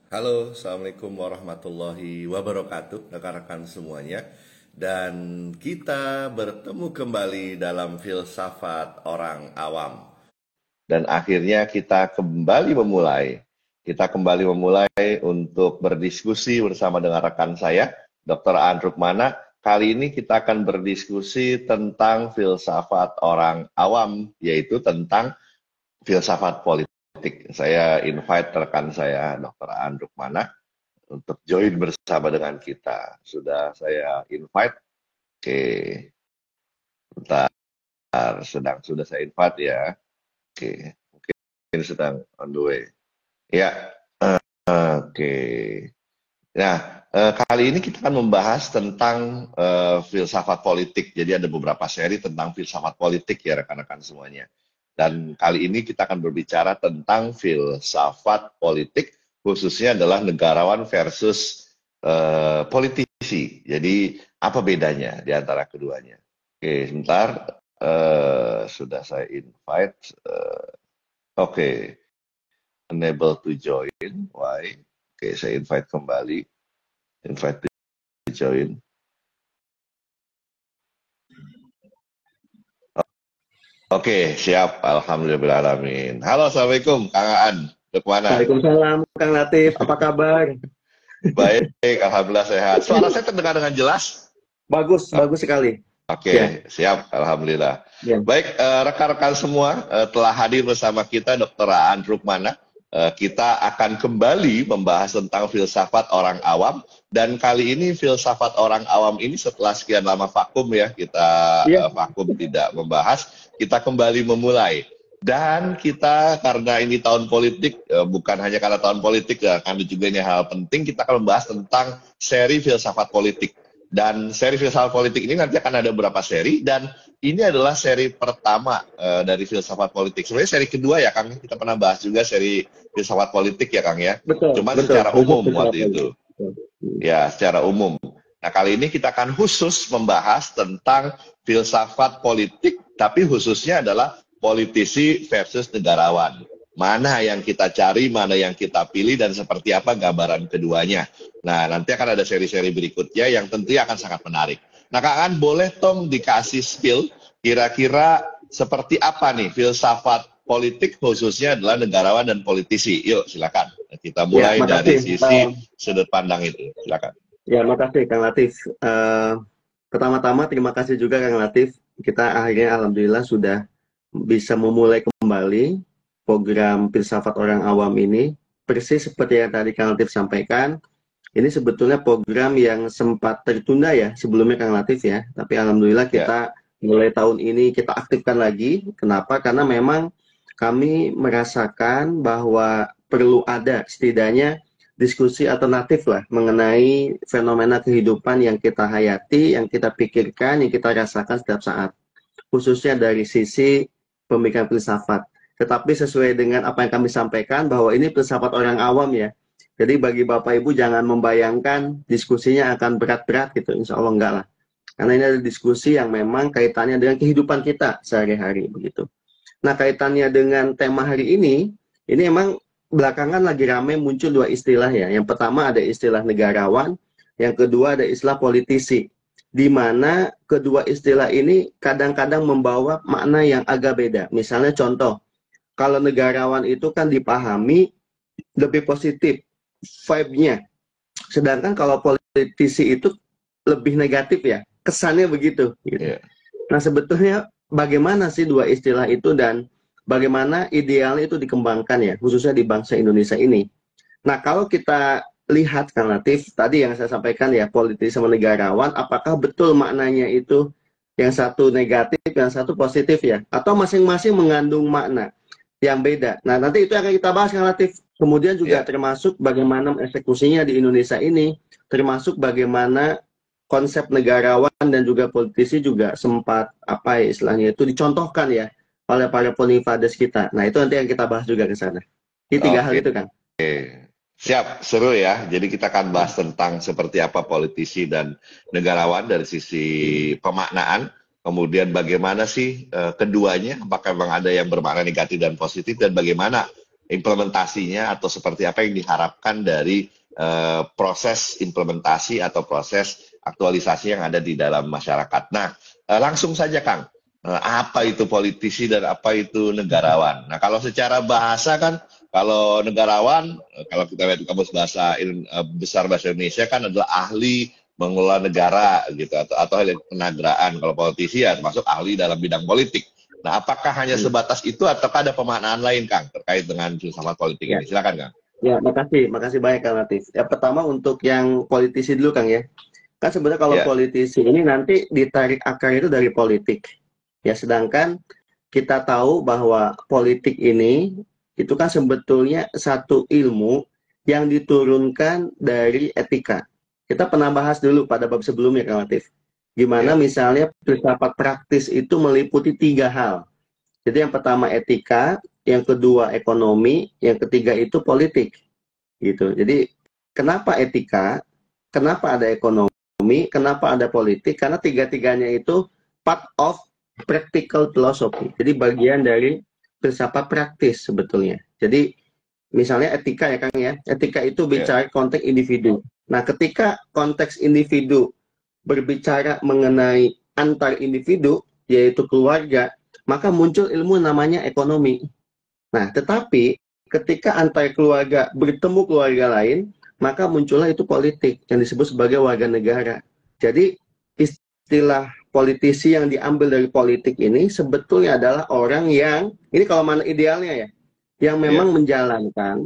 Halo, Assalamualaikum warahmatullahi wabarakatuh, rekan-rekan semuanya. Dan kita bertemu kembali dalam filsafat orang awam. Dan akhirnya kita kembali memulai. Kita kembali memulai untuk berdiskusi bersama dengan rekan saya, Dr. Aan Rukmana. Kali ini kita akan berdiskusi tentang filsafat orang awam, yaitu tentang filsafat politik. Saya invite rekan saya, Dr. Aan Rukmana, untuk join bersama dengan kita. Sudah saya invite. Oke, bentar. Sudah saya invite ya. Oke, mungkin sedang on the way. Ya, oke. Nah, kali ini kita akan membahas tentang filsafat politik. Jadi ada beberapa seri tentang filsafat politik ya rekan-rekan semuanya. Dan kali ini kita akan berbicara tentang filsafat politik, khususnya adalah negarawan versus politisi. Jadi apa bedanya di antara keduanya? Oke, sebentar. Sudah saya invite. Oke, enable to join. Why? Oke, saya invite kembali. Invite to join. Oke, siap. Alhamdulillahirrahmanirrahim. Halo, Assalamualaikum, Kang Aan. Kemana? Waalaikumsalam, Kang Latif. Apa kabar? Baik, Alhamdulillah sehat. Suara saya terdengar dengan jelas? Bagus, bagus sekali. Oke, Ya, siap. Alhamdulillah. ya. Baik, rekan-rekan semua telah hadir bersama kita Dr. Aan Rukmana. Kita akan kembali membahas tentang filsafat orang awam. Dan kali ini filsafat orang awam ini setelah sekian lama vakum ya, kita Iya, vakum tidak membahas, kita kembali memulai. Dan kita karena ini tahun politik, bukan hanya karena tahun politik ya, karena juga ini hal penting, kita akan membahas tentang seri filsafat politik. Dan seri filsafat politik ini nanti akan ada beberapa seri, dan ini adalah seri pertama dari filsafat politik. Sebenarnya seri kedua ya Kang, kita pernah bahas juga seri filsafat politik ya Kang ya. betul, Cuman betul. secara umum Betul, waktu itu. betul. Ya, secara umum. Nah, kali ini kita akan khusus membahas tentang filsafat politik, tapi khususnya adalah politisi versus negarawan. Mana yang kita cari, mana yang kita pilih, dan seperti apa gambaran keduanya. Nah, nanti akan ada seri-seri berikutnya yang tentunya akan sangat menarik. Nah, Kak An, boleh tong dikasih spill, kira-kira seperti apa nih filsafat politik khususnya adalah negarawan dan politisi. Yuk, silakan. Kita Ya, mulai dari makasih. sisi sudut pandang itu. Silakan. Ya, makasih, Kang Latif. Pertama-tama, terima kasih juga, Kang Latif. Kita akhirnya, alhamdulillah, sudah bisa memulai kembali program filsafat orang awam ini. Persis seperti yang tadi Kang Latif sampaikan, ini sebetulnya program yang sempat tertunda ya sebelumnya Kang Latif ya. Tapi alhamdulillah Ya, kita mulai tahun ini kita aktifkan lagi. Kenapa? Karena memang kami merasakan bahwa perlu ada setidaknya diskusi alternatif lah mengenai fenomena kehidupan yang kita hayati, yang kita pikirkan, yang kita rasakan setiap saat. Khususnya dari sisi pemikiran filsafat. Tetapi sesuai dengan apa yang kami sampaikan bahwa ini filsafat orang awam ya. Jadi bagi Bapak Ibu jangan membayangkan diskusinya akan berat-berat gitu, insya Allah enggak lah. Karena ini ada diskusi yang memang kaitannya dengan kehidupan kita sehari-hari begitu. Nah kaitannya dengan tema hari ini emang belakangan lagi ramai muncul dua istilah ya. Yang pertama ada istilah negarawan, yang kedua ada istilah politisi. Di mana kedua istilah ini kadang-kadang membawa makna yang agak beda. Misalnya contoh, kalau negarawan itu kan dipahami lebih positif vibe-nya. Sedangkan kalau politisi itu lebih negatif ya, kesannya begitu. Gitu. ya, Nah sebetulnya bagaimana sih dua istilah itu dan bagaimana idealnya itu dikembangkan ya, khususnya di bangsa Indonesia ini. Nah kalau kita lihat Kang Latif, tadi yang saya sampaikan ya, politisi sama negarawan, apakah betul maknanya itu yang satu negatif, yang satu positif ya? Atau masing-masing mengandung makna yang beda. Nah, nanti itu akan kita bahas relatif. Kemudian juga ya. termasuk bagaimana eksekusinya di Indonesia ini, termasuk bagaimana konsep negarawan dan juga politisi juga sempat apa ya istilahnya itu dicontohkan ya oleh para ponifades kita. Nah, itu nanti yang kita bahas juga ke sana. Ini tiga hal Oke, itu, Kang. siap, seru ya. Jadi kita akan bahas tentang seperti apa politisi dan negarawan dari sisi pemaknaan. Kemudian bagaimana sih keduanya, apakah memang ada yang bermakna negatif dan positif, dan bagaimana implementasinya atau seperti apa yang diharapkan dari proses implementasi atau proses aktualisasi yang ada di dalam masyarakat. Nah, langsung saja Kang, apa itu politisi dan apa itu negarawan? Nah, kalau secara bahasa kan, kalau negarawan, kalau kita lihat di kamus bahasa besar bahasa Indonesia kan adalah ahli mengelola negara gitu atau ahli penagraan. Kalau politisi ya termasuk ahli dalam bidang politik. Nah, apakah hanya sebatas itu atau ada pemaknaan lain Kang terkait dengan filsafat politik Ya, ini? Silakan Kang. ya, makasih banyak Kang Latif. Ya, pertama untuk yang politisi dulu Kang ya. Kan sebenarnya kalau Ya, politisi ini nanti ditarik akar itu dari politik. Ya, sedangkan kita tahu bahwa politik ini itu kan sebetulnya satu ilmu yang diturunkan dari etika. Kita pernah bahas dulu pada bab sebelumnya, Kang Latif. Gimana ya, misalnya filsafat praktis itu meliputi 3 hal. Jadi yang pertama etika, yang kedua ekonomi, yang ketiga itu politik. Gitu. Jadi kenapa etika, kenapa ada ekonomi, kenapa ada politik? Karena tiga-tiganya itu part of practical philosophy. Jadi bagian dari filsafat praktis sebetulnya. Jadi misalnya etika ya Kang ya. Etika itu ya, bicara konteks individu. Nah, ketika konteks individu berbicara mengenai antar individu, yaitu keluarga, maka muncul ilmu namanya ekonomi. Nah, tetapi ketika antar keluarga bertemu keluarga lain, maka muncullah itu politik yang disebut sebagai warga negara. Jadi istilah politisi yang diambil dari politik ini sebetulnya adalah orang yang, ini kalau mana idealnya ya, yang memang ya, menjalankan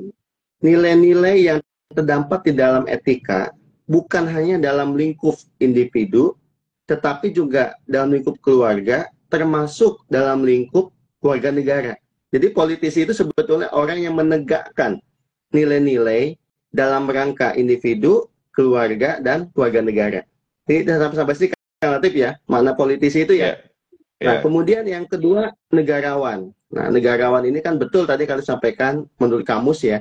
nilai-nilai yang terdapat di dalam etika, bukan hanya dalam lingkup individu, tetapi juga dalam lingkup keluarga, termasuk dalam lingkup keluarga negara. Jadi politisi itu sebetulnya orang yang menegakkan nilai-nilai dalam rangka individu, keluarga, dan keluarga negara. Ini sampai sini relatif ya, mana politisi itu ya. ya, Nah, ya, kemudian yang kedua, negarawan. Nah, negarawan ini kan betul tadi kalian sampaikan menurut kamus ya,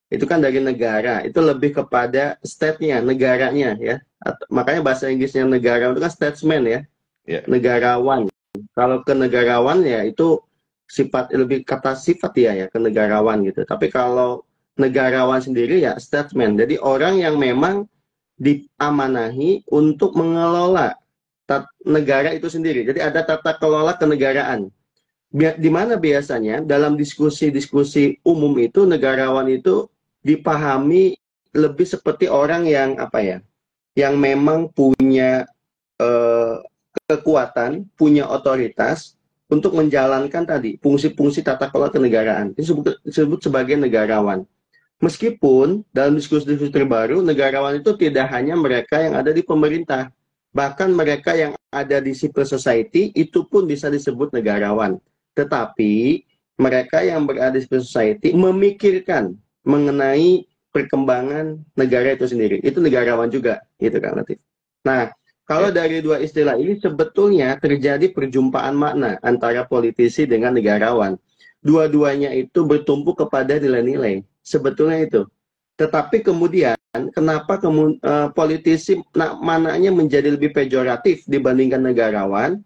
itu kan dari negara, itu lebih kepada state-nya, negaranya ya. Makanya bahasa Inggrisnya negara itu kan statesman ya, ya, negarawan. Kalau kenegarawan ya itu sifat lebih kata sifat ya kenegarawan gitu. Tapi kalau negarawan sendiri ya statesman. Jadi orang yang memang diamanahi untuk mengelola negara itu sendiri. Jadi ada tata kelola kenegaraan. Di mana biasanya dalam diskusi-diskusi umum itu negarawan itu dipahami lebih seperti orang yang apa ya, yang memang punya eh, kekuatan, punya otoritas untuk menjalankan tadi fungsi-fungsi tata kelola kenegaraan. Itu disebut sebagai negarawan. Meskipun dalam diskusi-diskusi terbaru, negarawan itu tidak hanya mereka yang ada di pemerintah. Bahkan mereka yang ada di civil society itu pun bisa disebut negarawan. Tetapi mereka yang berada di civil society memikirkan mengenai perkembangan negara itu sendiri. Itu negarawan juga, gitu kan Latif. Nah, kalau ya, dari dua istilah ini sebetulnya terjadi perjumpaan makna antara politisi dengan negarawan. Dua-duanya itu bertumpu kepada nilai-nilai. Sebetulnya itu. Tetapi kemudian kenapa politisi mananya menjadi lebih pejoratif dibandingkan negarawan?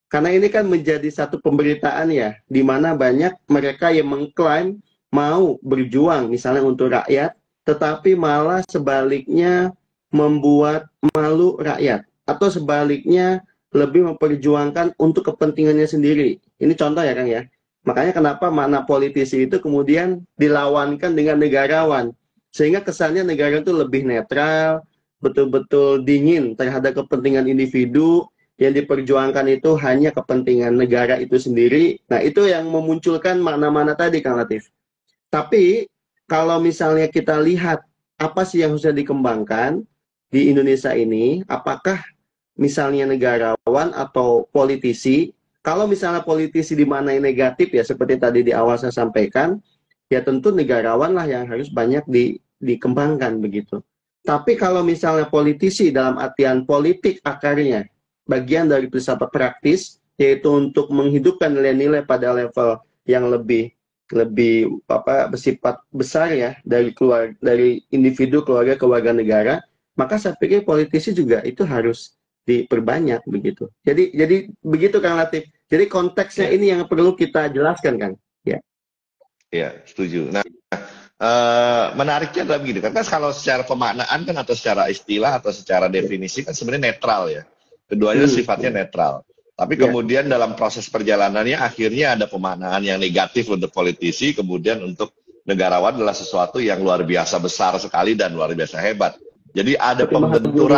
Karena ini kan menjadi satu pemberitaan ya, di mana banyak mereka yang mengklaim mau berjuang misalnya untuk rakyat, tetapi malah sebaliknya membuat malu rakyat. Atau sebaliknya lebih memperjuangkan untuk kepentingannya sendiri. Ini contoh ya Kang ya. Makanya kenapa makna politisi itu kemudian dilawankan dengan negarawan. Sehingga kesannya negara itu lebih netral, betul-betul dingin terhadap kepentingan individu, yang diperjuangkan itu hanya kepentingan negara itu sendiri. Nah, itu yang memunculkan makna-makna tadi, Kang Latif. Tapi, kalau misalnya kita lihat apa sih yang harusnya dikembangkan di Indonesia ini, apakah misalnya negarawan atau politisi, kalau misalnya politisi dimaknai negatif ya, seperti tadi di awal saya sampaikan, ya tentu negarawan lah yang harus banyak dikembangkan begitu. Tapi kalau misalnya politisi dalam artian politik akarnya, bagian dari filsafat praktis, yaitu untuk menghidupkan nilai-nilai pada level yang lebih bersifat besar ya, dari individu, keluarga ke warga negara, maka saya pikir politisi juga itu harus diperbanyak begitu. Jadi begitu Kang Latif. Jadi konteksnya ya, ini yang perlu kita jelaskan Kang. Ya. ya, setuju. Nah, Menariknya adalah begini, kan kalau secara pemaknaan kan atau secara istilah atau secara definisi kan sebenarnya netral ya. Keduanya sifatnya netral. Tapi Ya, kemudian dalam proses perjalanannya akhirnya ada pemaknaan yang negatif untuk politisi, kemudian untuk negarawan adalah sesuatu yang luar biasa besar sekali dan luar biasa hebat. Jadi ada seperti mahal guru.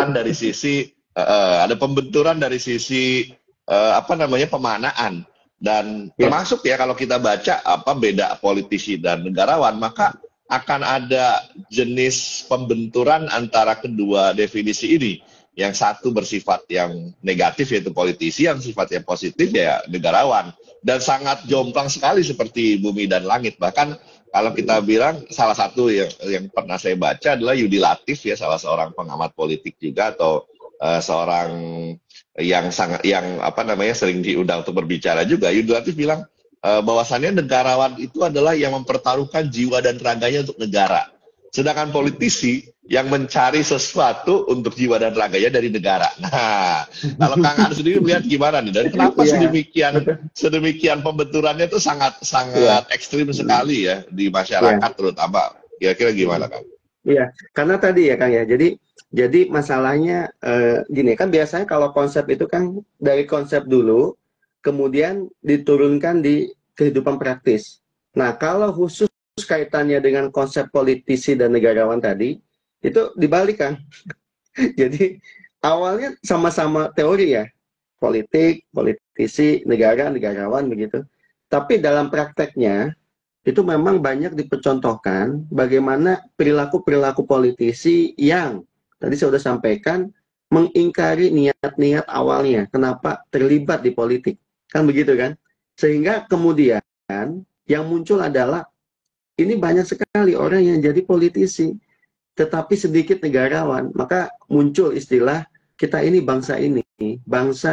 pembenturan dari sisi apa namanya pemaknaan. Dan Ya, termasuk ya kalau kita baca apa beda politisi dan negarawan, maka akan ada jenis pembenturan antara kedua definisi ini. Yang satu bersifat yang negatif yaitu politisi, yang sifatnya positif ya negarawan. Dan sangat jomplang sekali seperti bumi dan langit. Bahkan kalau kita bilang salah satu yang pernah saya baca adalah Yudi Latif ya, salah seorang pengamat politik juga atau seorang yang apa namanya sering diundang untuk berbicara juga. Yudi Latif bilang bahwasannya negarawan itu adalah yang mempertaruhkan jiwa dan raganya untuk negara. Sedangkan politisi yang mencari sesuatu untuk jiwa dan raganya dari negara. Nah, kalau Kang An sendiri melihat gimana nih? Dan kenapa iya, sedemikian pembenturannya itu sangat iya, sangat ekstrim sekali ya di iya. masyarakat terutama. Kira-kira gimana Kang? Iya, karena tadi ya Kang ya. Jadi masalahnya gini kan biasanya kalau konsep itu kan dari konsep dulu, kemudian diturunkan di kehidupan praktis. Nah, kalau khusus kaitannya dengan konsep politisi dan negarawan tadi, itu dibalik kan. Jadi awalnya sama-sama teori ya, politik, politisi, negara, negarawan begitu. Tapi dalam prakteknya itu memang banyak dipercontohkan bagaimana perilaku-perilaku politisi yang tadi saya sudah sampaikan mengingkari niat-niat awalnya, kenapa terlibat di politik, kan begitu kan? Sehingga kemudian yang muncul adalah ini banyak sekali orang yang jadi politisi, tetapi sedikit negarawan, maka muncul istilah kita ini bangsa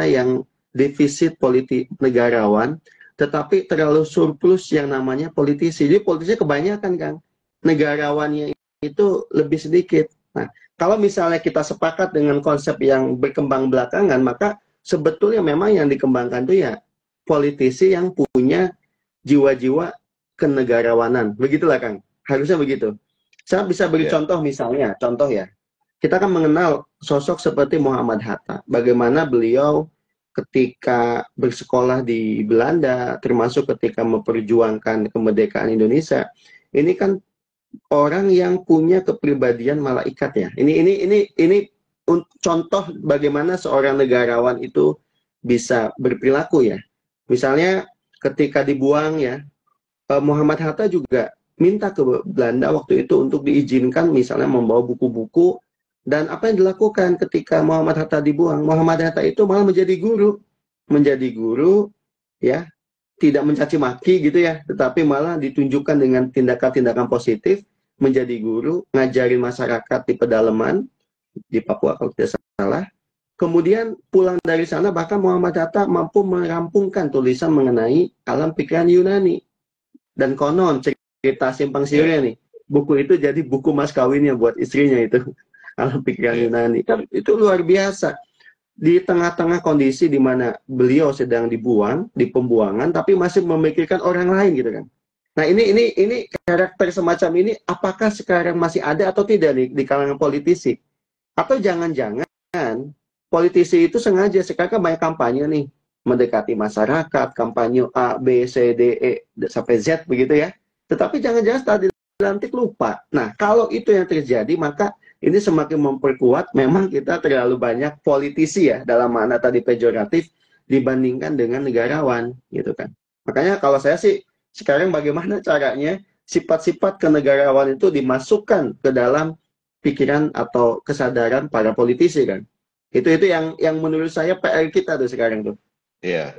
yang defisit politik negarawan, tetapi terlalu surplus yang namanya politisi. Jadi politisi kebanyakan kan, negarawannya itu lebih sedikit. Nah, kalau misalnya kita sepakat dengan konsep yang berkembang belakangan, maka sebetulnya memang yang dikembangkan itu ya politisi yang punya jiwa-jiwa kenegarawanan. Begitulah Kang, harusnya begitu. Saya bisa beri Ya, contoh ya. Kita kan mengenal sosok seperti Muhammad Hatta. Bagaimana beliau ketika bersekolah di Belanda, termasuk ketika memperjuangkan kemerdekaan Indonesia, ini kan orang yang punya kepribadian malaikat ya. Ini contoh bagaimana seorang negarawan itu bisa berperilaku ya. Misalnya ketika dibuang ya, Muhammad Hatta juga minta ke Belanda waktu itu untuk diizinkan misalnya membawa buku-buku, dan apa yang dilakukan ketika Muhammad Hatta dibuang? Muhammad Hatta itu malah menjadi guru ya, tidak mencaci maki gitu ya, tetapi malah ditunjukkan dengan tindakan-tindakan positif, menjadi guru, ngajarin masyarakat di pedalaman di Papua kalau tidak salah. Kemudian pulang dari sana bahkan Muhammad Hatta mampu merampungkan tulisan mengenai alam pikiran Yunani. Dan konon cerita simpang ya, siurnya nih, buku itu jadi buku mas kawinnya buat istrinya itu. Alam pikiran ya, Yunani. Kan itu luar biasa. Di tengah-tengah kondisi di mana beliau sedang dibuang, di pembuangan, tapi masih memikirkan orang lain gitu kan. Nah ini karakter semacam ini apakah sekarang masih ada atau tidak nih di kalangan politisi? Atau jangan-jangan politisi itu sengaja sekarang kan banyak kampanye nih, mendekati masyarakat, kampanye A, B, C, D, E, sampai Z begitu ya. Tetapi jangan-jangan setelah dilantik lupa. Nah, kalau itu yang terjadi, maka ini semakin memperkuat memang kita terlalu banyak politisi ya, dalam makna tadi pejoratif, dibandingkan dengan negarawan, gitu kan. Makanya kalau saya sih, sekarang bagaimana caranya sifat-sifat kenegarawan itu dimasukkan ke dalam pikiran atau kesadaran para politisi kan. Itu yang menurut saya PR kita tuh sekarang tuh. ya.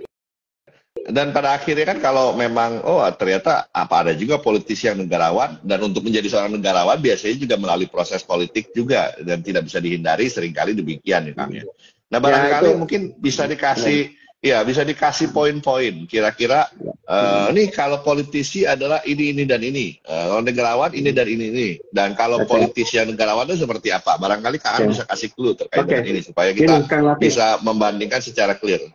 Dan pada akhirnya kan kalau memang oh ternyata apa ada juga politisi yang negarawan dan untuk menjadi seorang negarawan biasanya juga melalui proses politik juga dan tidak bisa dihindari seringkali demikian ya Kang ya. Nah Ya itu barangkali mungkin bisa dikasih ya bisa dikasih poin-poin kira-kira nih kalau politisi adalah ini dan ini kalau negarawan ini dan ini dan kalau oke. politisi yang negarawan itu seperti apa barangkali Kang Oke. bisa kasih clue terkait Oke. dengan ini supaya Ini kita Kang Latif. bisa membandingkan secara clear.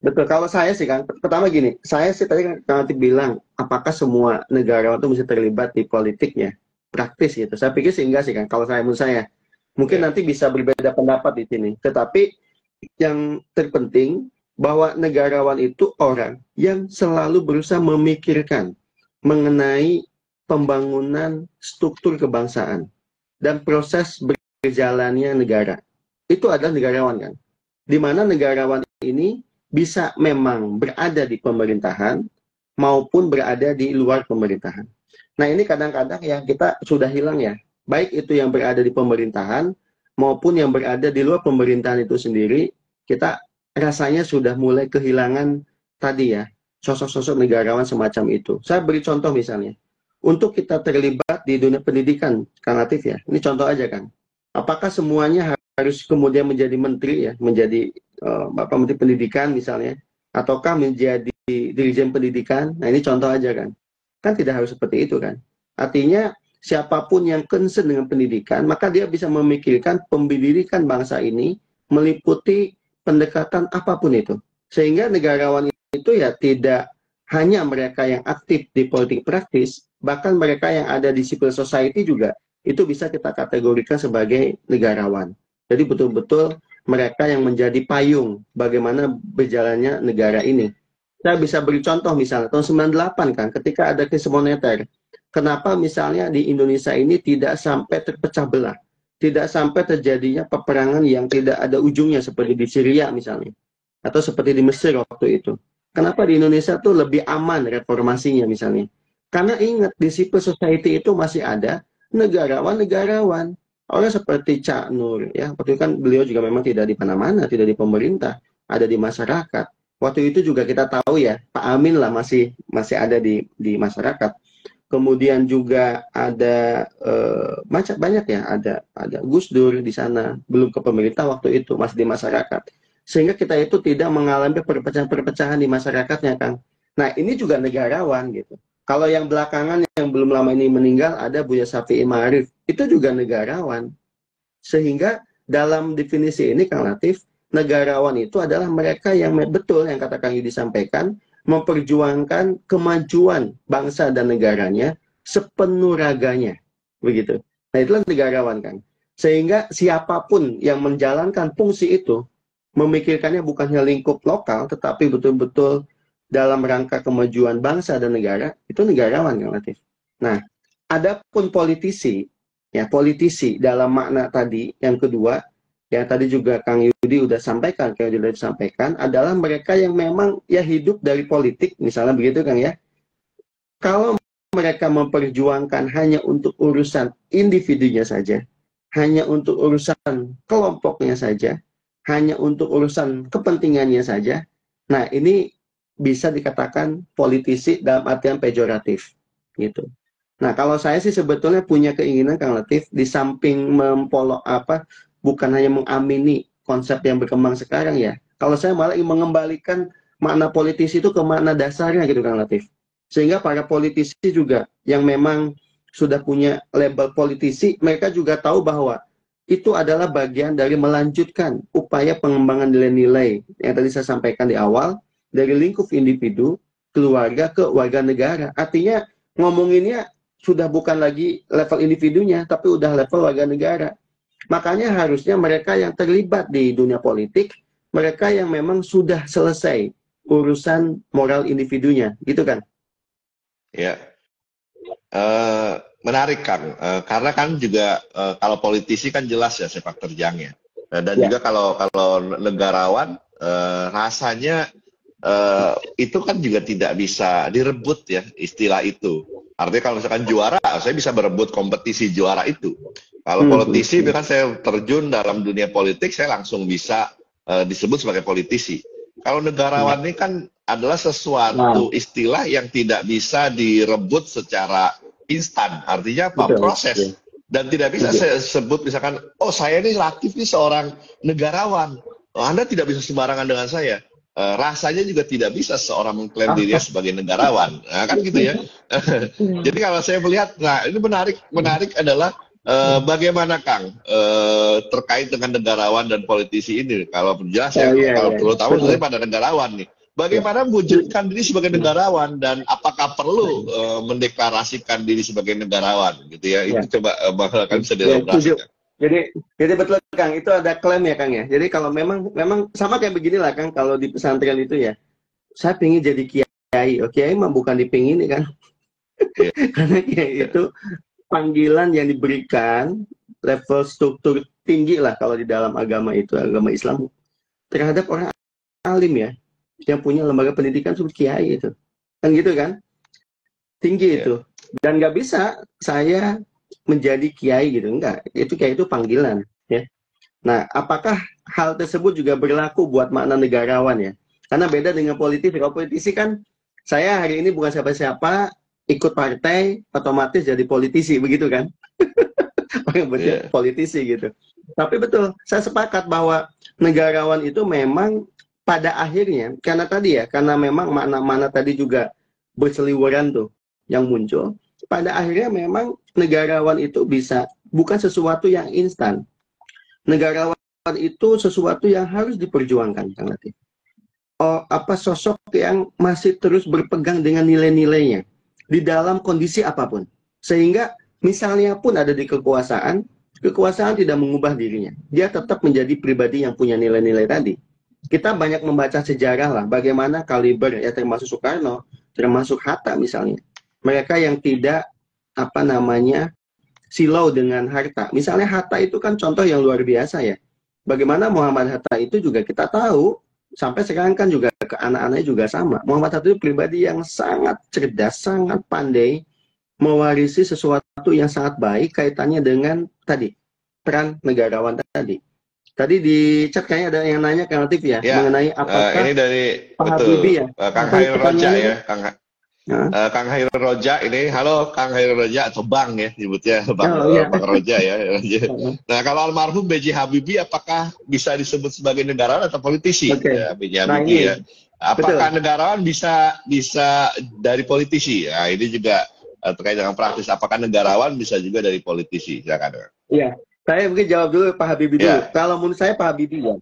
Betul. Kalau saya sih kan, pertama gini, saya sih tadi kan Kang Latif bilang, apakah semua negarawan itu mesti terlibat di politiknya, praktis gitu. Saya pikir sih enggak sih kan. Kalau saya menurut saya, mungkin Ya. nanti bisa berbeda pendapat di sini. Tetapi yang terpenting bahwa negarawan itu orang yang selalu berusaha memikirkan mengenai pembangunan struktur kebangsaan dan proses berjalannya negara. Itu adalah negarawan kan. Di mana negarawan ini bisa memang berada di pemerintahan maupun berada di luar pemerintahan. Nah, ini kadang-kadang yang kita sudah hilang ya. Baik itu yang berada di pemerintahan maupun yang berada di luar pemerintahan itu sendiri, kita rasanya sudah mulai kehilangan tadi ya, sosok-sosok negarawan semacam itu. Saya beri contoh misalnya. Untuk kita terlibat di dunia pendidikan, Kang Latif ya. Ini contoh aja kan. Apakah semuanya harus kemudian menjadi menteri ya, menjadi Bapak Menteri Pendidikan misalnya, ataukah menjadi Dirjen Pendidikan? Nah ini contoh aja kan. Kan tidak harus seperti itu kan. Artinya siapapun yang concern dengan pendidikan, maka dia bisa memikirkan pendidikan bangsa ini meliputi pendekatan apapun itu. Sehingga negarawan itu ya tidak hanya mereka yang aktif di politik praktis, bahkan mereka yang ada di civil society juga, itu bisa kita kategorikan sebagai negarawan. Jadi betul-betul mereka yang menjadi payung bagaimana berjalannya negara ini. Saya bisa beri contoh misalnya tahun 98 kan ketika ada krisis moneter. Kenapa misalnya di Indonesia ini tidak sampai terpecah belah, tidak sampai terjadinya peperangan yang tidak ada ujungnya seperti di Syria misalnya, atau seperti di Mesir waktu itu. Kenapa di Indonesia tuh lebih aman reformasinya misalnya? Karena ingat di civil society itu masih ada negarawan-negarawan. Orang seperti Cak Nur, ya, waktu itu kan beliau juga memang tidak di mana-mana, tidak di pemerintah, ada di masyarakat. Waktu itu juga kita tahu ya, Pak Amin lah masih ada di masyarakat. Kemudian juga ada macam banyak ya, ada Gus Dur di sana, belum ke pemerintah waktu itu, masih di masyarakat. Sehingga kita itu tidak mengalami perpecahan-perpecahan di masyarakatnya, Kang. Nah, ini juga negarawan gitu. Kalau yang belakangan yang belum lama ini meninggal ada Buya Syafi'i Ma'arif, itu juga negarawan. Sehingga dalam definisi ini Kang Latif, negarawan itu adalah mereka yang betul yang kata Kang Yudi sampaikan, memperjuangkan kemajuan bangsa dan negaranya sepenuh raganya. Begitu. Nah, itulah negarawan kan. Sehingga siapapun yang menjalankan fungsi itu memikirkannya bukan hanya lingkup lokal tetapi betul-betul dalam rangka kemajuan bangsa dan negara, itu negarawan Kang Latif. Nah, adapun politisi, ya politisi dalam makna tadi, yang kedua, yang tadi juga Kang Yudi udah sampaikan, Kang Yudi udah sampaikan, adalah mereka yang memang ya hidup dari politik, misalnya begitu Kang ya. Kalau mereka memperjuangkan hanya untuk urusan individunya saja, hanya untuk urusan kelompoknya saja, hanya untuk urusan kepentingannya saja, nah ini bisa dikatakan politisi dalam artian pejoratif gitu. Nah, kalau saya sih sebetulnya punya keinginan Kang Latif di samping bukan hanya mengamini konsep yang berkembang sekarang ya. Kalau saya malah ingin mengembalikan makna politisi itu ke makna dasarnya gitu Kang Latif. Sehingga para politisi juga yang memang sudah punya label politisi, mereka juga tahu bahwa itu adalah bagian dari melanjutkan upaya pengembangan nilai-nilai yang tadi saya sampaikan di awal, dari lingkup individu, keluarga, ke warga negara. Artinya ngomonginnya sudah bukan lagi level individunya, tapi udah level warga negara. Makanya harusnya mereka yang terlibat di dunia politik, mereka yang memang sudah selesai urusan moral individunya, gitu kan? Ya, menarik Kang, karena kan juga kalau politisi kan jelas ya sepak terjangnya, dan Ya. juga kalau negarawan rasanya itu kan juga tidak bisa direbut ya istilah itu. Artinya kalau misalkan juara, saya bisa berebut kompetisi juara itu. Kalau politisi, kan saya terjun dalam dunia politik, saya langsung bisa disebut sebagai politisi. Kalau negarawan ini kan adalah sesuatu istilah yang tidak bisa direbut secara instan. Artinya apa? Proses. Dan tidak bisa saya sebut misalkan, oh saya ini Latif ini seorang negarawan. Oh, Anda tidak bisa sembarangan dengan saya. Rasanya juga tidak bisa seorang mengklaim dirinya sebagai negarawan, nah, kan gitu ya. Jadi kalau saya melihat, nah ini menarik adalah Bagaimana Kang terkait dengan negarawan dan politisi ini? Kalau jelas Oh ya, iya, kalau iya, iya. terutama Betul. sebenarnya pada negarawan nih. Ya. Bagaimana mewujudkan diri sebagai negarawan dan apakah perlu mendeklarasikan diri sebagai negarawan gitu ya? Ya. Itu coba Kang bisa Ya, setuju. dielaborasikan. Jadi betul Kang, itu ada klaim ya Kang ya. Jadi kalau memang sama kayak beginilah Kang, kalau di pesantren itu ya, saya pingin jadi kiai. Oh, kiai mah bukan dipingin kan, Iya, karena kiai iya, itu panggilan yang diberikan level struktur tinggi lah kalau di dalam agama itu, agama Islam, terhadap orang alim ya, yang punya lembaga pendidikan seperti kiai itu. Kan gitu kan? Tinggi iya. itu. Dan nggak bisa saya menjadi kiai gitu, enggak. Itu kiai itu panggilan ya. Nah, apakah hal tersebut juga berlaku buat makna negarawan ya? Karena beda dengan politisi. Kalau politisi kan, saya hari ini bukan siapa-siapa, ikut partai, otomatis jadi politisi, begitu kan? Berarti Iya. politisi gitu. Tapi betul, saya sepakat bahwa negarawan itu memang pada akhirnya, karena tadi ya, karena memang makna-makna tadi juga berseliweran tuh, yang muncul, pada akhirnya memang negarawan itu bisa, bukan sesuatu yang instan. Negarawan itu sesuatu yang harus diperjuangkan, Kang Latif. Oh, apa sosok yang masih terus berpegang dengan nilai-nilainya di dalam kondisi apapun, sehingga misalnya pun ada di kekuasaan, kekuasaan tidak mengubah dirinya, dia tetap menjadi pribadi yang punya nilai-nilai tadi. Kita banyak membaca sejarah lah, bagaimana kaliber ya, termasuk Soekarno, termasuk Hatta misalnya, mereka yang tidak apa namanya silau dengan harta. Misalnya Hatta itu kan contoh yang luar biasa ya. Bagaimana Muhammad Hatta itu juga kita tahu, sampai sekarang kan juga ke anak-anaknya juga sama. Muhammad Hatta itu pribadi yang sangat cerdas, sangat pandai, mewarisi sesuatu yang sangat baik kaitannya dengan tadi, peran negarawan tadi. Tadi di chat kayaknya ada yang nanya Kang Latif ya, Ya, mengenai apakah ini dari Pak Habibie betul ya. Kang Apa Hairul Roja pertanyaannya ya, kan? Kang Nah, Kang Hairul Roja ini, halo Kang Hairul Roja atau Bang ya nyebutnya oh iya. Bang Roja ya. Nah kalau almarhum B.J. Habibie apakah bisa disebut sebagai negarawan atau politisi? Oke. Ya, B.J. Nah Habibie ya. ini Apakah betul. negarawan bisa dari politisi? Nah ini juga terkait dengan praktis. Apakah negarawan bisa juga dari politisi? Silakan. Iya. Saya mungkin jawab dulu Pak Habibie dulu. Ya, Kalau menurut saya Pak Habibie ya.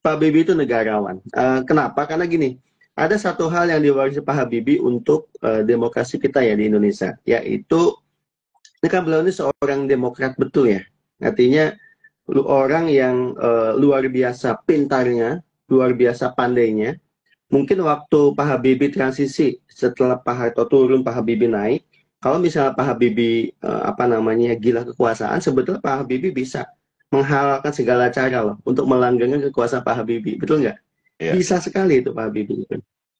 Pak Habibie itu negarawan. Kenapa? Karena gini, ada satu hal yang diwarisi Pak Habibie untuk demokrasi kita ya di Indonesia, yaitu ini kan beliau ini seorang demokrat betul ya. Artinya orang yang luar biasa pintarnya, luar biasa pandainya. Mungkin waktu Pak Habibie transisi setelah Pak Harto turun, Pak Habibie naik. Kalau misalnya Pak Habibie apa namanya gila kekuasaan, sebetulnya Pak Habibie bisa menghalalkan segala cara loh untuk melanggengkan kekuasaan Pak Habibie, betul nggak? ya, Bisa sekali itu Pak Habibie.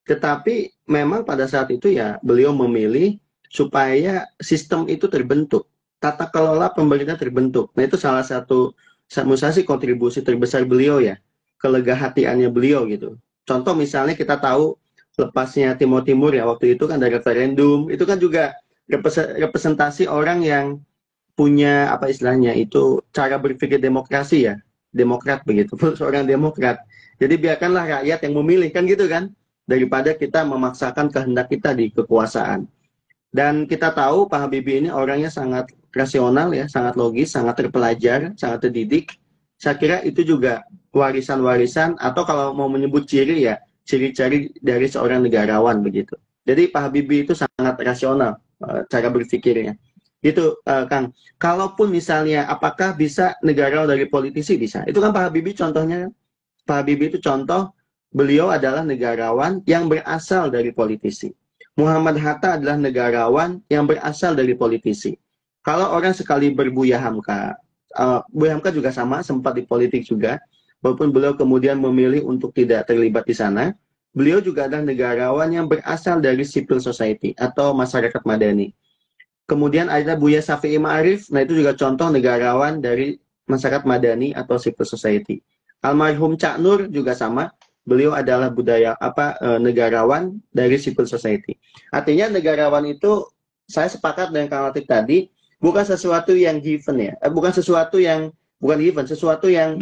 Tetapi memang pada saat itu ya beliau memilih supaya sistem itu terbentuk, tata kelola pemerintah terbentuk. Nah itu salah satu menurut saya sih kontribusi terbesar beliau ya, kelegahatiannya beliau gitu. Contoh misalnya kita tahu lepasnya Timur Timur ya waktu itu kan ada referendum, itu kan juga representasi orang yang punya apa istilahnya itu cara berpikir demokrasi ya, demokrat begitu, seorang demokrat. Jadi biarkanlah rakyat yang memilih kan gitu kan, daripada kita memaksakan kehendak kita di kekuasaan. Dan kita tahu Pak Habibie ini orangnya sangat rasional ya, sangat logis, sangat terpelajar, sangat terdidik. Saya kira itu juga warisan-warisan atau kalau mau menyebut ciri ya, ciri-ciri dari seorang negarawan begitu. Jadi Pak Habibie itu sangat rasional cara berpikirnya. Gitu Kang. Kalaupun misalnya apakah bisa negarawan dari politisi bisa. Itu kan Pak Habibie contohnya. Pak Habibie itu contoh beliau adalah negarawan yang berasal dari politisi. Muhammad Hatta adalah negarawan yang berasal dari politisi. Kalau orang sekali berbuya Hamka, Buya Hamka juga sama, sempat di politik juga, walaupun beliau kemudian memilih untuk tidak terlibat di sana, beliau juga adalah negarawan yang berasal dari civil society atau masyarakat madani. Kemudian ada Buya Syafi'i Ma'arif, nah itu juga contoh negarawan dari masyarakat madani atau civil society. Almarhum Cak Nur juga sama, beliau adalah negarawan dari civil society. Artinya negarawan itu saya sepakat dengan Kang Latif tadi, bukan sesuatu yang given ya, sesuatu yang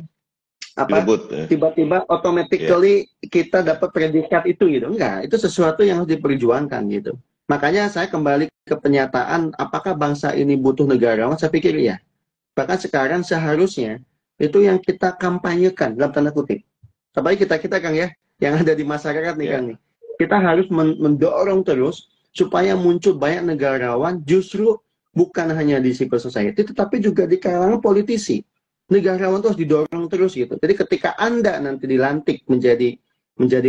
apa tiba-tiba automatically kita dapat predikat itu gitu. Enggak, itu sesuatu yang harus diperjuangkan gitu. Makanya saya kembali ke pernyataan apakah bangsa ini butuh negarawan, saya pikir ya. Bahkan sekarang seharusnya itu yang kita kampanyekan dalam tanda kutip. Apalagi kita Kang ya, yang ada di masyarakat nih Kang nih. Kita harus mendorong terus supaya muncul banyak negarawan, justru bukan hanya di civil society, tetapi juga di kalangan politisi. Negarawan itu harus didorong terus gitu. Jadi ketika Anda nanti dilantik menjadi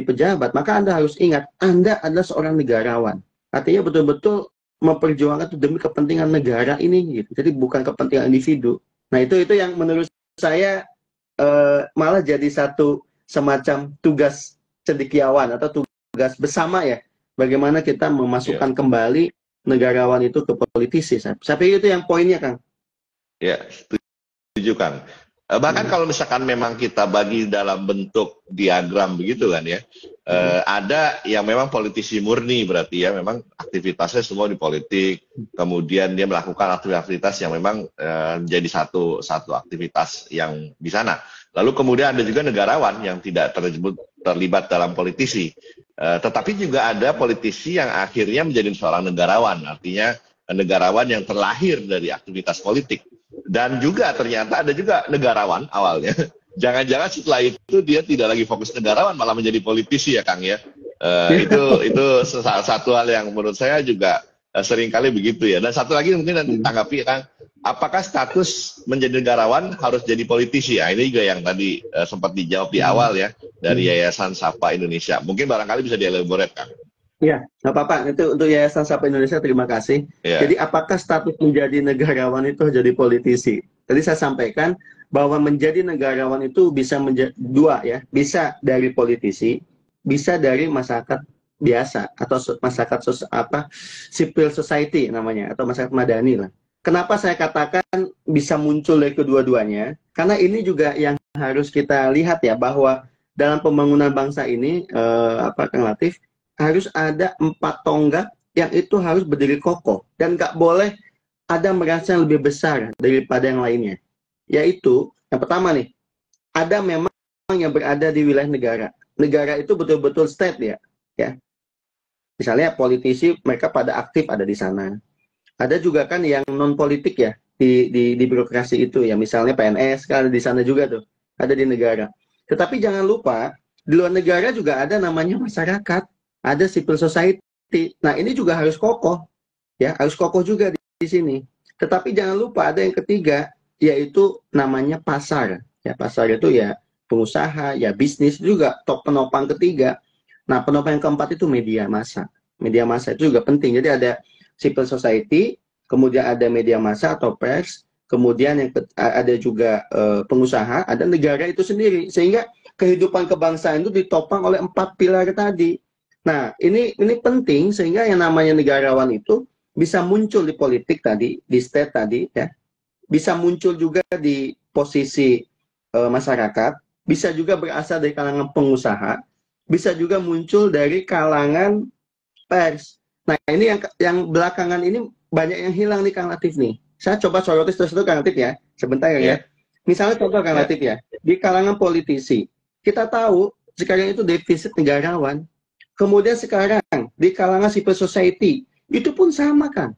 pejabat, maka Anda harus ingat, Anda adalah seorang negarawan. Artinya betul-betul memperjuangkan itu demi kepentingan negara ini gitu. Jadi bukan kepentingan individu. Nah, itu yang menurut saya malah jadi satu semacam tugas cendekiawan atau tugas bersama ya. Bagaimana kita memasukkan kembali negarawan itu ke politisi. Saya pikir itu yang poinnya, Kang. Ya, setuju Kang. Bahkan kalau misalkan memang kita bagi dalam bentuk diagram begitu kan ya, ada yang memang politisi murni, berarti ya memang aktivitasnya semua di politik, kemudian dia melakukan aktivitas yang memang jadi satu aktivitas yang di sana. Lalu kemudian ada juga negarawan yang tidak terlibat dalam politisi, tetapi juga ada politisi yang akhirnya menjadi seorang negarawan, artinya negarawan yang terlahir dari aktivitas politik. Dan juga ternyata ada juga negarawan awalnya. Jangan-jangan setelah itu dia tidak lagi fokus negarawan, malah menjadi politisi ya Kang ya. Itu satu hal yang menurut saya juga seringkali begitu ya. Dan satu lagi mungkin nanti tanggapi Kang, apakah status menjadi negarawan harus jadi politisi? Ya, ini juga yang tadi sempat dijawab di awal ya dari Yayasan Sapa Indonesia. Mungkin barangkali bisa dielaborate Kang. Ya, nggak apa-apa. Itu untuk Yayasan Sapa Indonesia, terima kasih. Jadi apakah status menjadi negarawan itu jadi politisi? Tadi saya sampaikan bahwa menjadi negarawan itu bisa menjadi dua ya, bisa dari politisi, bisa dari masyarakat biasa atau masyarakat civil society namanya, atau masyarakat madani lah. Kenapa saya katakan bisa muncul dari kedua-duanya? Karena ini juga yang harus kita lihat ya, bahwa dalam pembangunan bangsa ini, Kang Latif, harus ada 4 tonggak yang itu harus berdiri kokoh. Dan nggak boleh ada merasa yang lebih besar daripada yang lainnya. Yaitu, yang pertama nih, ada memang yang berada di wilayah negara. Negara itu betul-betul state ya. Misalnya politisi, mereka pada aktif ada di sana. Ada juga kan yang non-politik ya, di birokrasi itu ya. Misalnya PNS, kan ada di sana juga tuh. Ada di negara. Tetapi jangan lupa, di luar negara juga ada namanya masyarakat. Ada civil society. Nah, ini juga harus kokoh. Ya, harus kokoh juga di sini. Tetapi jangan lupa ada yang ketiga, yaitu namanya pasar. Ya, pasar itu ya pengusaha, ya bisnis juga penopang ketiga. Nah, penopang yang keempat itu media massa. Media massa itu juga penting. Jadi ada civil society, kemudian ada media massa atau pers, kemudian ada juga pengusaha, ada negara itu sendiri. Sehingga kehidupan kebangsaan itu ditopang oleh 4 pilar tadi. Nah, ini penting sehingga yang namanya negarawan itu bisa muncul di politik tadi, di state tadi, ya. Bisa muncul juga di posisi masyarakat, bisa juga berasal dari kalangan pengusaha, bisa juga muncul dari kalangan pers. Nah, ini yang belakangan ini banyak yang hilang nih Kang Latif nih. Saya coba soroti terus Kang Latif ya, sebentar ya. Misalnya contoh Kang Latif ya, di kalangan politisi, kita tahu sekarang itu defisit negarawan. Kemudian sekarang di kalangan civil society itu pun sama kan.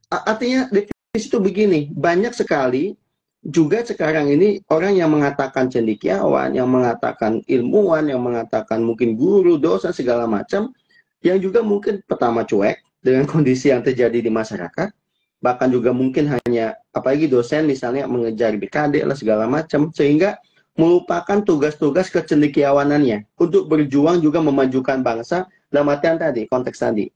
Artinya defisit itu begini, banyak sekali juga sekarang ini orang yang mengatakan cendekiawan, yang mengatakan ilmuwan, yang mengatakan mungkin guru, dosen segala macam, yang juga mungkin pertama cuek dengan kondisi yang terjadi di masyarakat, bahkan juga mungkin hanya apalagi dosen misalnya mengejar BKD lah segala macam, sehingga melupakan tugas-tugas kecendekiawanannya untuk berjuang juga memajukan bangsa dalam artian tadi, konteks tadi.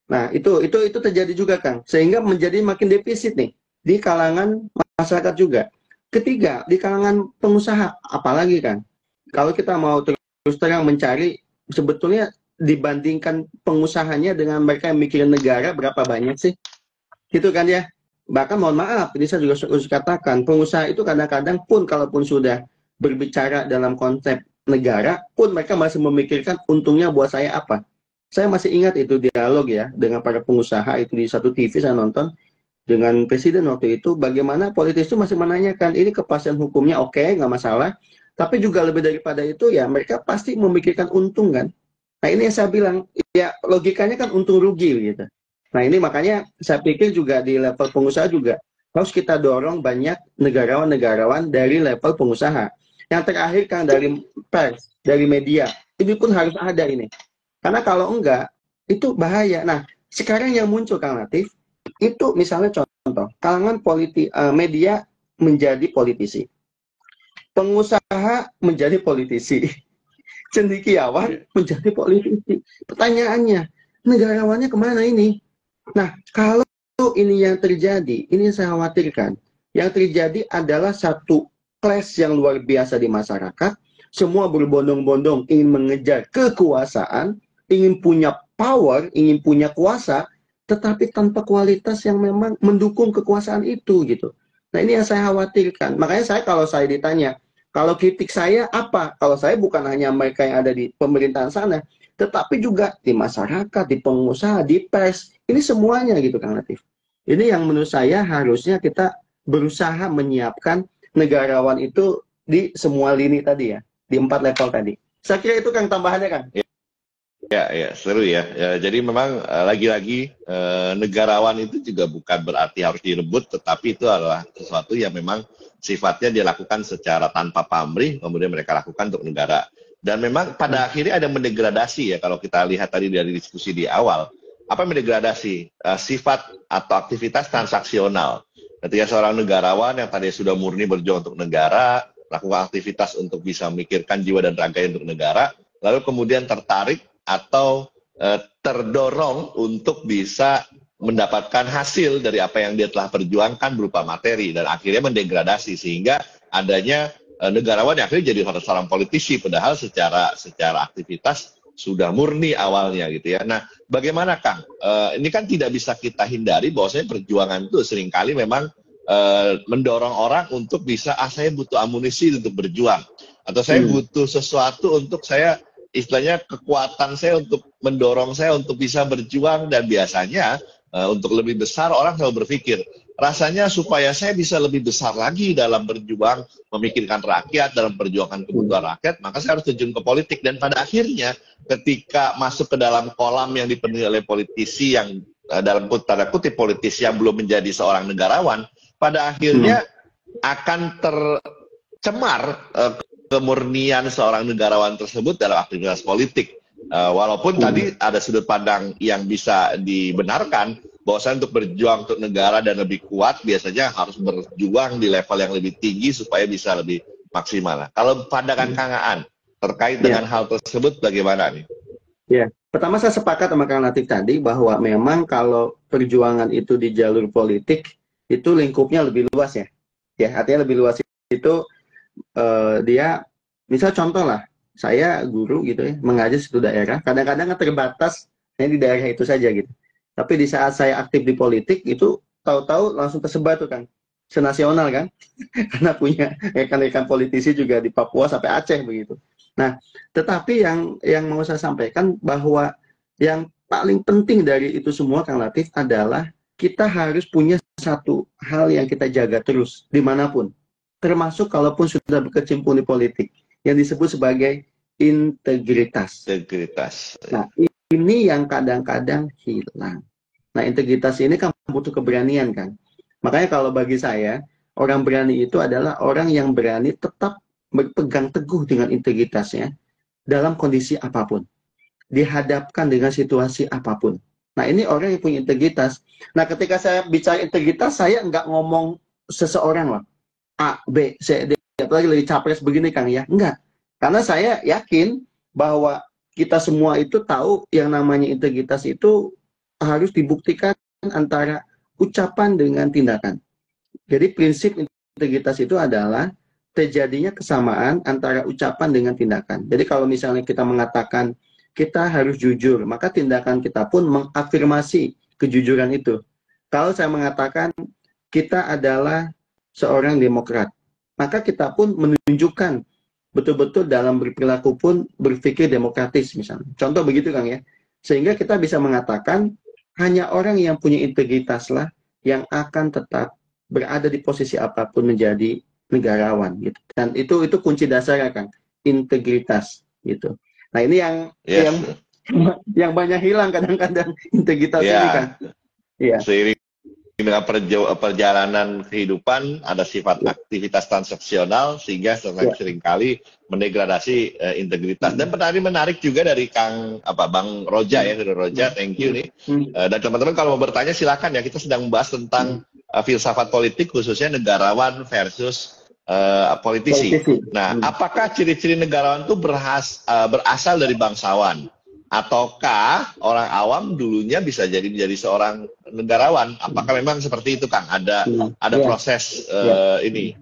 Nah, itu terjadi juga Kang, sehingga menjadi makin defisit nih di kalangan masyarakat juga. Ketiga, di kalangan pengusaha, apalagi Kang. Kalau kita mau terus terang mencari sebetulnya dibandingkan pengusahanya dengan mereka yang mikirin negara berapa banyak sih? Gitu kan ya. Bahkan mohon maaf, ini saya juga harus katakan, pengusaha itu kadang-kadang pun kalaupun sudah berbicara dalam konsep negara pun mereka masih memikirkan untungnya buat saya apa. Saya masih ingat itu dialog ya dengan para pengusaha itu di satu TV saya nonton dengan presiden waktu itu, bagaimana politis itu masih menanyakan ini kepastian hukumnya oke, nggak masalah, tapi juga lebih daripada itu ya mereka pasti memikirkan untung kan. Nah ini yang saya bilang ya logikanya kan untung rugi gitu. Nah ini makanya saya pikir juga di level pengusaha juga harus kita dorong banyak negarawan-negarawan dari level pengusaha. Yang terakhir Kang, dari pers, dari media, ini pun harus ada ini. Karena kalau enggak, itu bahaya. Nah, sekarang yang muncul Kang Latif, itu misalnya contoh, kalangan media menjadi politisi, pengusaha menjadi politisi, cendekiawan menjadi politisi. Pertanyaannya, negarawannya kemana ini? Nah, kalau ini yang terjadi, ini yang saya khawatirkan. Yang terjadi adalah satu clash yang luar biasa di masyarakat. Semua berbondong-bondong ingin mengejar kekuasaan, ingin punya power, ingin punya kuasa, tetapi tanpa kualitas yang memang mendukung kekuasaan itu gitu. Nah, ini yang saya khawatirkan. Makanya kalau saya ditanya, kalau kritik saya apa? Kalau saya bukan hanya mereka yang ada di pemerintahan sana, tetapi juga di masyarakat, di pengusaha, di pers. Ini semuanya gitu Kang Latif. Ini yang menurut saya harusnya kita berusaha menyiapkan negarawan itu di semua lini tadi ya, di 4 level tadi. Saya kira itu Kang tambahannya Kang. Ya, ya, seru ya. Jadi memang lagi-lagi negarawan itu juga bukan berarti harus direbut, tetapi itu adalah sesuatu yang memang sifatnya dilakukan secara tanpa pamrih, kemudian mereka lakukan untuk negara. Dan memang pada akhirnya ada mendegradasi ya, kalau kita lihat tadi dari diskusi di awal. Apa mendegradasi? Sifat atau aktivitas transaksional. Ketika seorang negarawan yang tadi sudah murni berjuang untuk negara, lakukan aktivitas untuk bisa memikirkan jiwa dan raganya untuk negara, lalu kemudian tertarik atau terdorong untuk bisa mendapatkan hasil dari apa yang dia telah perjuangkan berupa materi, dan akhirnya mendegradasi sehingga adanya negarawan yang akhirnya jadi seorang politisi padahal secara aktivitas sudah murni awalnya gitu ya. Nah, bagaimana Kang? Ini kan tidak bisa kita hindari bahwasanya perjuangan itu seringkali memang mendorong orang untuk bisa saya butuh amunisi untuk berjuang, atau saya butuh sesuatu untuk saya, istilahnya kekuatan saya untuk mendorong saya untuk bisa berjuang. Dan biasanya untuk lebih besar orang selalu berpikir, rasanya supaya saya bisa lebih besar lagi dalam berjuang memikirkan rakyat, dalam perjuangan kebutuhan rakyat, maka saya harus terjun ke politik. Dan pada akhirnya ketika masuk ke dalam kolam yang dipenuhi oleh politisi yang dalam tanda kutip politisi yang belum menjadi seorang negarawan, pada akhirnya akan tercemar kemurnian seorang negarawan tersebut dalam aktivitas politik. Walaupun tadi ada sudut pandang yang bisa dibenarkan, bahwasanya untuk berjuang untuk negara dan lebih kuat biasanya harus berjuang di level yang lebih tinggi supaya bisa lebih maksimal. Kalau pandangan Kang Aan terkait dengan hal tersebut bagaimana nih? Ya, pertama saya sepakat sama Kang Latif tadi bahwa memang kalau perjuangan itu di jalur politik itu lingkupnya lebih luas ya. Ya, artinya lebih luas itu dia, misal contoh lah, saya guru gitu ya, mengajar satu daerah, kadang-kadang kan terbatas hanya di daerah itu saja gitu. Tapi di saat saya aktif di politik itu tahu-tahu langsung tersebar tuh kan, senasional kan, karena punya rekan-rekan politisi juga di Papua sampai Aceh begitu. Nah, tetapi yang mau saya sampaikan bahwa yang paling penting dari itu semua Kang Latif adalah kita harus punya satu hal yang kita jaga terus dimanapun, termasuk kalaupun sudah berkecimpung di politik, yang disebut sebagai integritas. Integritas. Nah, ini yang kadang-kadang hilang. Nah, integritas ini kan butuh keberanian kan. Makanya kalau bagi saya, orang berani itu adalah orang yang berani tetap berpegang teguh dengan integritasnya dalam kondisi apapun, dihadapkan dengan situasi apapun. Nah, ini orang yang punya integritas. Nah, ketika saya bicara integritas, saya nggak ngomong seseorang lah, A, B, C, D, apalagi lagi capres begini Kang ya. Enggak. Karena saya yakin bahwa kita semua itu tahu yang namanya integritas itu harus dibuktikan antara ucapan dengan tindakan. Jadi prinsip integritas itu adalah terjadinya kesamaan antara ucapan dengan tindakan. Jadi kalau misalnya kita mengatakan kita harus jujur, maka tindakan kita pun mengafirmasi kejujuran itu. Kalau saya mengatakan kita adalah seorang demokrat, maka kita pun menunjukkan betul-betul dalam berperilaku pun berpikir demokratis misalnya. Contoh begitu Kang ya. Sehingga kita bisa mengatakan hanya orang yang punya integritas lah yang akan tetap berada di posisi apapun menjadi negarawan gitu. Dan itu kunci dasarnya Kang, integritas gitu. Nah, ini yang banyak hilang kadang-kadang integritas ini kan. Iya. Seiring perjalanan kehidupan ada sifat aktivitas transaksional sehingga seringkali mendegradasi integritas. Dan menarik juga dari Bang Roja ya, Roja, thank you nih. Dan teman-teman kalau mau bertanya silakan ya, kita sedang membahas tentang filsafat politik khususnya negarawan versus politisi. Nah, apakah ciri-ciri negarawan itu berasal dari bangsawan? Ataukah orang awam dulunya bisa menjadi seorang negarawan? Apakah memang seperti itu, Kang? Ada proses ini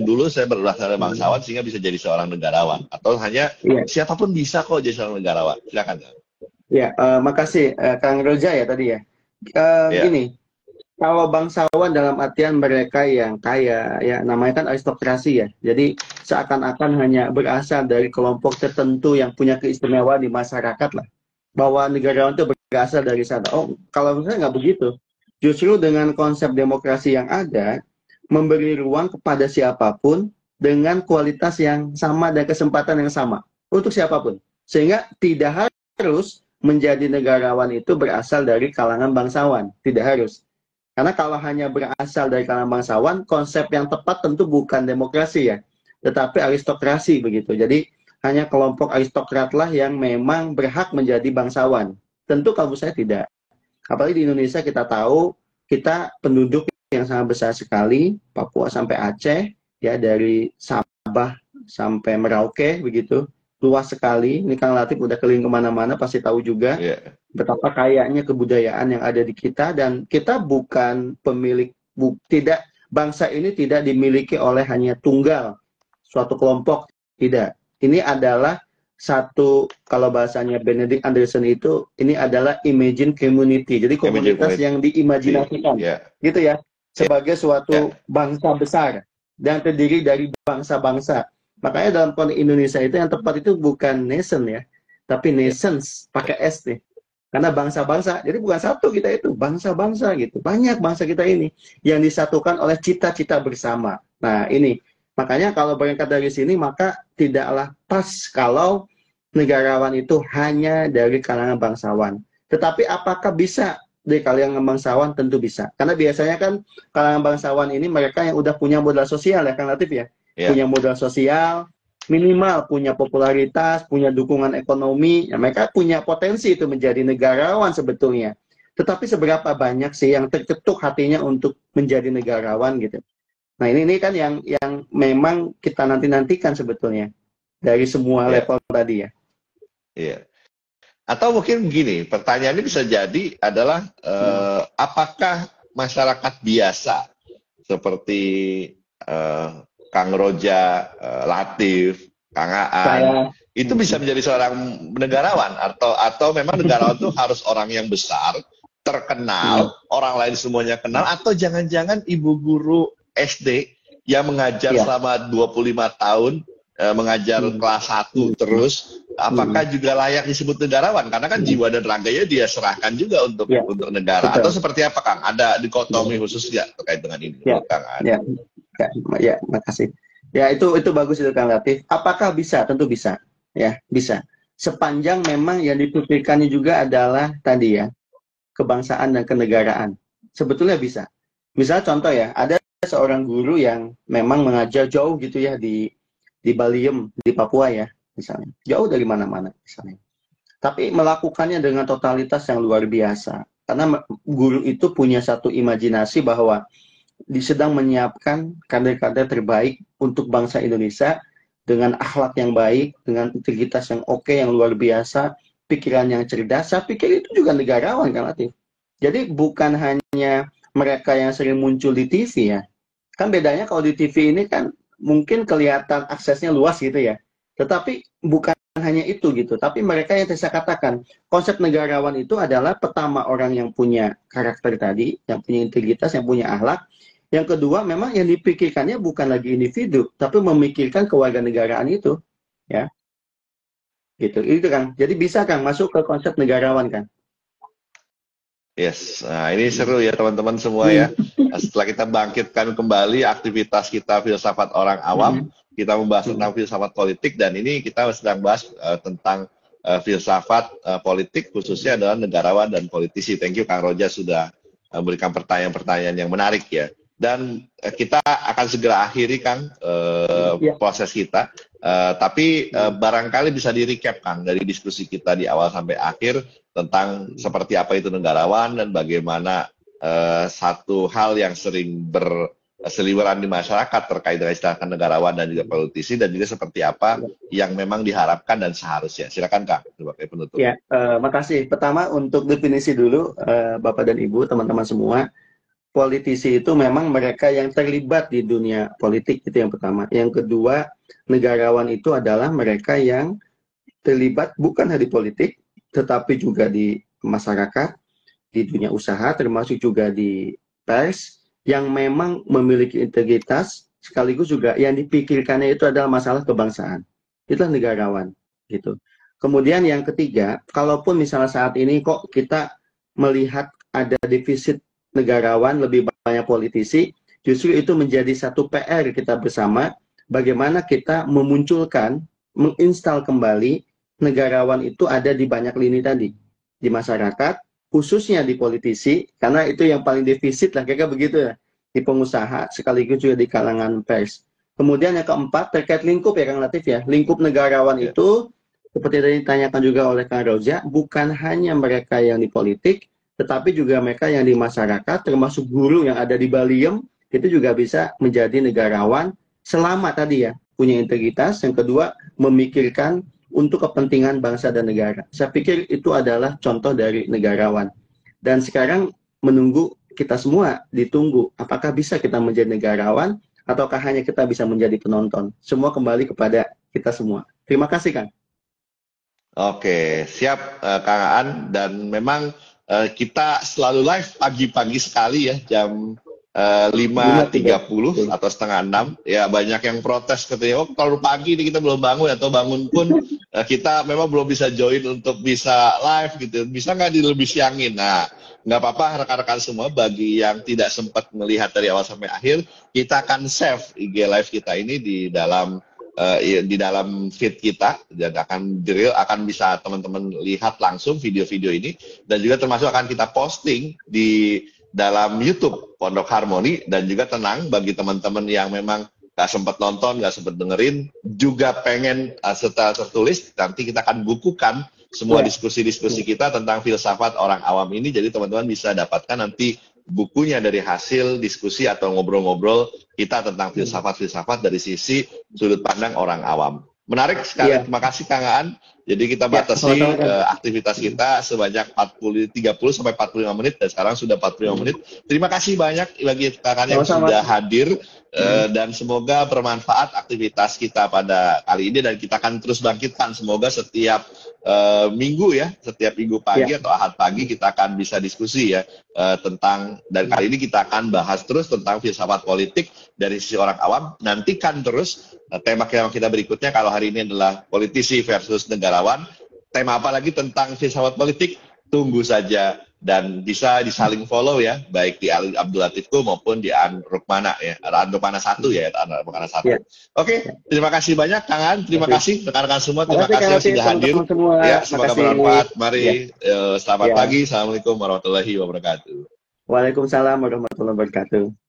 dulu saya berasal dari bangsawan sehingga bisa jadi seorang negarawan, atau hanya siapapun bisa kok jadi seorang negarawan? Silakan. Ya, makasih Kang Roja ya tadi ya. Gini, kalau bangsawan dalam artian mereka yang kaya, ya namanya kan aristokrasi ya. Jadi seakan-akan hanya berasal dari kelompok tertentu yang punya keistimewaan di masyarakat lah. Bahwa negarawan itu berasal dari sana. Oh, kalau misalnya nggak begitu. Justru dengan konsep demokrasi yang ada, memberi ruang kepada siapapun dengan kualitas yang sama dan kesempatan yang sama. Untuk siapapun. Sehingga tidak harus menjadi negarawan itu berasal dari kalangan bangsawan. Tidak harus. Karena kalau hanya berasal dari kalangan bangsawan, konsep yang tepat tentu bukan demokrasi ya, tetapi aristokrasi begitu. Jadi hanya kelompok aristokratlah yang memang berhak menjadi bangsawan. Tentu kalau saya tidak. Apalagi di Indonesia kita tahu, kita penduduk yang sangat besar sekali, Papua sampai Aceh, ya dari Sabah sampai Merauke begitu. Luas sekali, ini Kang Latif udah keliling kemana-mana, pasti tahu juga betapa kayanya kebudayaan yang ada di kita, dan kita bukan pemilik, bangsa ini tidak dimiliki oleh hanya tunggal, suatu kelompok, tidak. Ini adalah satu, kalau bahasanya Benedict Anderson itu, ini adalah imagine community, jadi komunitas yang diimajinasikan, gitu ya, sebagai suatu bangsa besar, dan terdiri dari bangsa-bangsa. Makanya dalam konteks Indonesia itu yang tepat itu bukan nation ya, tapi nations pakai S nih. Karena bangsa-bangsa, jadi bukan satu kita itu, bangsa-bangsa gitu. Banyak bangsa kita ini yang disatukan oleh cita-cita bersama. Nah ini, makanya kalau berangkat dari sini maka tidaklah pas kalau negarawan itu hanya dari kalangan bangsawan. Tetapi apakah bisa dari kalangan bangsawan? Tentu bisa. Karena biasanya kan kalangan bangsawan ini mereka yang udah punya modal sosial ya, Kang Latif ya. Punya modal sosial, minimal punya popularitas, punya dukungan ekonomi, ya mereka punya potensi itu menjadi negarawan sebetulnya. Tetapi seberapa banyak sih yang terketuk hatinya untuk menjadi negarawan gitu. Nah ini kan yang memang kita nantikan sebetulnya dari semua level tadi ya. Iya. Atau mungkin begini, pertanyaannya bisa jadi adalah apakah masyarakat biasa seperti Kang Roja, Latif, Kang Aan, itu bisa menjadi seorang negarawan, atau memang negarawan itu harus orang yang besar, terkenal, orang lain semuanya kenal, atau jangan-jangan ibu guru SD yang mengajar selama 25 tahun, mengajar kelas 1 terus, apakah juga layak disebut negarawan? Karena kan jiwa dan raganya dia serahkan juga untuk negara. Betul. Atau seperti apa, Kang? Ada dikotomi khusus nggak terkait dengan ini, Kang Aan? Ya, makasih. Ya, itu bagus itu Kang Latif. Apakah bisa? Tentu bisa. Ya, bisa. Sepanjang memang yang dipikirkannya juga adalah tadi ya, kebangsaan dan kenegaraan. Sebetulnya bisa. Misal contoh ya, ada seorang guru yang memang mengajar jauh gitu ya di Baliem, di Papua ya, misalnya. Jauh dari mana-mana misalnya. Tapi melakukannya dengan totalitas yang luar biasa. Karena guru itu punya satu imajinasi bahwa sedang menyiapkan kader-kader terbaik untuk bangsa Indonesia dengan akhlak yang baik, dengan integritas yang oke, yang luar biasa, pikiran yang cerdas. Saya pikir itu juga negarawan kan, Latif. Jadi bukan hanya mereka yang sering muncul di TV ya. Kan bedanya kalau di TV ini kan mungkin kelihatan aksesnya luas gitu ya. Tetapi bukan hanya itu gitu. Tapi mereka yang saya katakan, konsep negarawan itu adalah pertama orang yang punya karakter tadi, yang punya integritas, yang punya akhlak. Yang kedua, memang yang dipikirkannya bukan lagi individu, tapi memikirkan kewarganegaraan itu, ya, gitu. Itu kan. Jadi bisa kan masuk ke konsep negarawan kan. Yes, nah ini seru ya teman-teman semua ya. Setelah kita bangkitkan kembali aktivitas kita filsafat orang awam, kita membahas tentang filsafat politik, dan ini kita sedang bahas tentang filsafat politik, khususnya adalah negarawan dan politisi. Thank you Kang Roja sudah memberikan pertanyaan-pertanyaan yang menarik ya. Dan kita akan segera akhiri Kang proses kita. Tapi barangkali bisa di-recap Kang dari diskusi kita di awal sampai akhir tentang seperti apa itu negarawan dan bagaimana satu hal yang sering berseliweran di masyarakat terkait dengan istilah negarawan dan juga politisi, dan juga seperti apa yang memang diharapkan dan seharusnya. Silakan Kang sebagai penutup. Ya, makasih. Pertama untuk definisi dulu, Bapak dan Ibu, teman-teman semua. Politisi itu memang mereka yang terlibat di dunia politik, itu yang pertama. Yang kedua, negarawan itu adalah mereka yang terlibat bukan hanya di politik, tetapi juga di masyarakat, di dunia usaha, termasuk juga di pers, yang memang memiliki integritas, sekaligus juga yang dipikirkannya itu adalah masalah kebangsaan. Itulah negarawan, gitu. Kemudian yang ketiga, kalaupun misalnya saat ini kok kita melihat ada defisit negarawan, lebih banyak politisi, justru itu menjadi satu PR kita bersama, bagaimana kita memunculkan, menginstal kembali negarawan itu ada di banyak lini tadi, di masyarakat, khususnya di politisi, karena itu yang paling defisit lah, kira-kira begitu ya, di pengusaha, sekaligus juga di kalangan pers. Kemudian yang keempat, terkait lingkup ya Kang Latif ya, lingkup negarawan itu, seperti tadi ditanyakan juga oleh Kang Roja, bukan hanya mereka yang di politik, tetapi juga mereka yang di masyarakat, termasuk guru yang ada di Baliem, itu juga bisa menjadi negarawan selama tadi ya, punya integritas. Yang kedua, memikirkan untuk kepentingan bangsa dan negara. Saya pikir itu adalah contoh dari negarawan. Dan sekarang menunggu kita semua, ditunggu apakah bisa kita menjadi negarawan, ataukah hanya kita bisa menjadi penonton. Semua kembali kepada kita semua. Terima kasih Kang. Oke, siap Kang Aan. Dan memang kita selalu live pagi-pagi sekali ya, jam 5.30 atau setengah 6. Ya, banyak yang protes katanya, oh terlalu pagi ini kita belum bangun, atau bangun pun kita memang belum bisa join untuk bisa live gitu. Bisa nggak lebih siangin? Nah, nggak apa-apa rekan-rekan semua, bagi yang tidak sempat melihat dari awal sampai akhir, kita akan save IG live kita ini di dalam feed kita, dan akan bisa teman-teman lihat langsung video-video ini, dan juga termasuk akan kita posting di dalam YouTube Pondok Harmoni. Dan juga tenang, bagi teman-teman yang memang nggak sempat nonton, nggak sempat dengerin, juga pengen setelah tertulis, nanti kita akan bukukan semua diskusi-diskusi kita tentang filsafat orang awam ini, jadi teman-teman bisa dapatkan nanti bukunya dari hasil diskusi atau ngobrol-ngobrol kita tentang filsafat-filsafat dari sisi sudut pandang orang awam. Menarik sekali, terima kasih Kang Aan. Jadi kita batasi aktivitas kita sebanyak 30 sampai 45 menit, dan sekarang sudah 45 menit. Terima kasih banyak bagi rekan yang sudah hadir, dan semoga bermanfaat aktivitas kita pada kali ini, dan kita akan terus bangkitkan. Semoga setiap minggu ya, setiap minggu pagi atau ahad pagi kita akan bisa diskusi ya tentang, dan kali ini kita akan bahas terus tentang filsafat politik dari sisi orang awam. Nantikan terus tema kita berikutnya, kalau hari ini adalah politisi versus negarawan, tema apa lagi tentang filsafat politik, tunggu saja. Dan bisa disaling follow ya, baik di Abdul Latifku maupun di An Rukmana ya, An Rukmana 1 ya, An Rukmana 1. Oke, terima kasih banyak Kang An, terima kasih rekan-rekan semua, terima kasih yang sudah hadir. Ya, semoga bermanfaat. Mari selamat pagi, assalamualaikum warahmatullahi wabarakatuh. Waalaikumsalam warahmatullahi wabarakatuh.